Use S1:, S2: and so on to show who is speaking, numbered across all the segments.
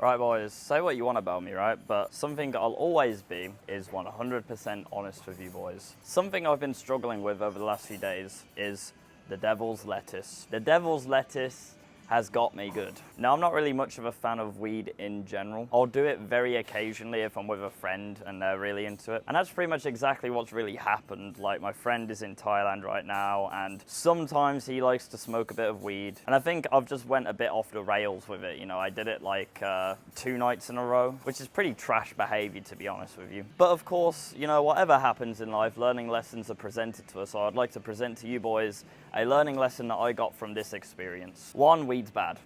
S1: Right, boys, say what you want about me, right? But something I'll always be is 100% honest with you boys. Something I've been struggling with over the last few days is the devil's lettuce. The devil's lettuce has got me good. Now, I'm not really much of a fan of weed in general. I'll do it very occasionally if I'm with a friend and they're really into it. And that's pretty much exactly what's really happened. Like, my friend is in Thailand right now, and sometimes he likes to smoke a bit of weed. And I think I've just went a bit off the rails with it. You know, I did it like 2 nights in a row, which is pretty trash behavior, to be honest with you. But of course, you know, whatever happens in life, learning lessons are presented to us. So I'd like to present to you boys a learning lesson that I got from this experience. 1, weed's bad.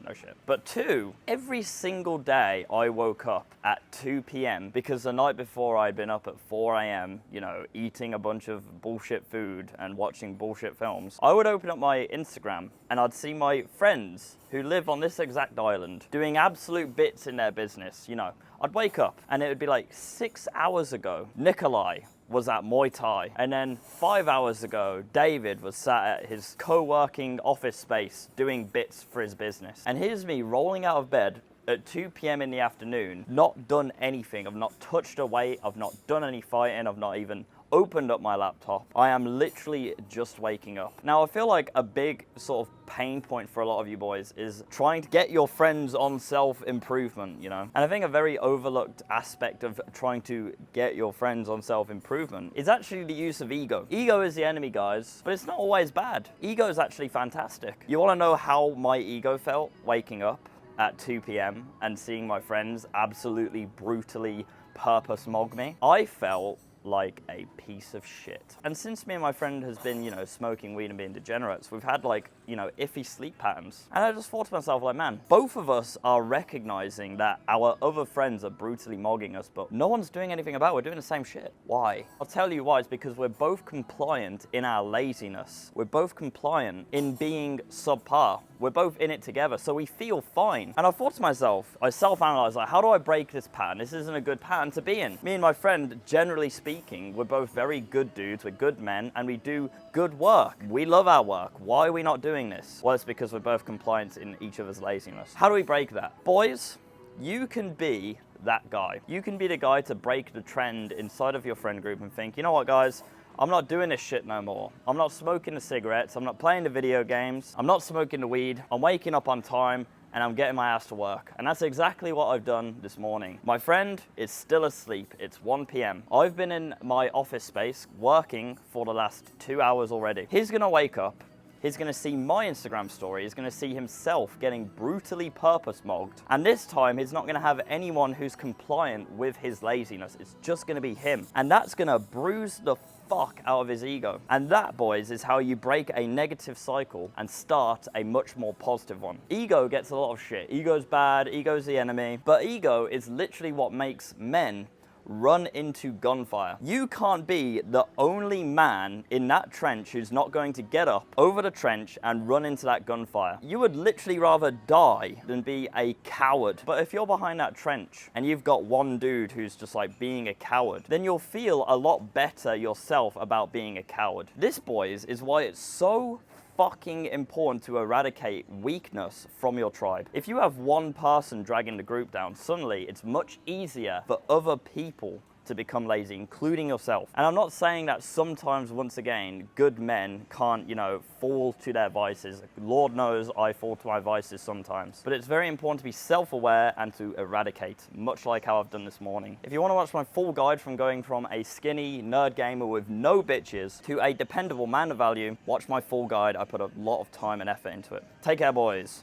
S1: No shit. But 2, every single day I woke up at 2 p.m. because the night before I'd been up at 4 a.m., you know, eating a bunch of bullshit food and watching bullshit films. I would open up my Instagram and I'd see my friends who live on this exact island doing absolute bits in their business. You know, I'd wake up and it would be like 6 hours ago, Nikolai was at Muay Thai. And then 5 hours ago, David was sat at his co-working office space doing bits for his business. And here's me rolling out of bed at 2 p.m. in the afternoon, not done anything. I've not touched a weight, I've not done any fighting, I've not even opened up my laptop. I am literally just waking up. Now, I feel like a big sort of pain point for a lot of you boys is trying to get your friends on self-improvement, you know? And I think a very overlooked aspect of trying to get your friends on self-improvement is actually the use of ego. Ego is the enemy, guys, but it's not always bad. Ego is actually fantastic. You wanna know how my ego felt waking up at 2 p.m. and seeing my friends absolutely brutally purpose mog me? I felt like a piece of shit. And since me and my friend has been, you know, smoking weed and being degenerates, we've had like, you know, iffy sleep patterns. And I just thought to myself, like, man, both of us are recognizing that our other friends are brutally mogging us, but no one's doing anything about it. We're doing the same shit. Why? I'll tell you why. It's because we're both compliant in our laziness. We're both compliant in being subpar. We're both in it together, so we feel fine. And I thought to myself, I self-analyzed, like, how do I break this pattern? This isn't a good pattern to be in. Me and my friend, generally speaking, we're both very good dudes, we're good men, and we do good work. We love our work. Why are we not doing this? Well, it's because we're both compliant in each other's laziness. How do we break that? Boys, you can be that guy. You can be the guy to break the trend inside of your friend group and think, you know what, guys? I'm not doing this shit no more. I'm not smoking the cigarettes. I'm not playing the video games. I'm not smoking the weed. I'm waking up on time and I'm getting my ass to work. And that's exactly what I've done this morning. My friend is still asleep. It's 1 p.m. I've been in my office space working for the last 2 hours already. He's gonna wake up. He's gonna see my Instagram story. He's gonna see himself getting brutally purpose mogged. And this time, he's not gonna have anyone who's compliant with his laziness. It's just gonna be him. And that's gonna bruise the fuck out of his ego. And that, boys, is how you break a negative cycle and start a much more positive one. Ego gets a lot of shit. Ego's bad, ego's the enemy. But ego is literally what makes men run into gunfire. You can't be the only man in that trench who's not going to get up over the trench and run into that gunfire. You would literally rather die than be a coward. But if you're behind that trench and you've got one dude who's just like being a coward, then you'll feel a lot better yourself about being a coward. This, boys, is why it's so fucking important to eradicate weakness from your tribe. If you have one person dragging the group down, suddenly it's much easier for other people to become lazy, including yourself. And I'm not saying that sometimes, once again, good men can't, you know, fall to their vices. Lord knows I fall to my vices sometimes. But it's very important to be self-aware and to eradicate, much like how I've done this morning. If you want to watch my full guide from going from a skinny nerd gamer with no bitches to a dependable man of value, watch my full guide. I put a lot of time and effort into it. Take care, boys.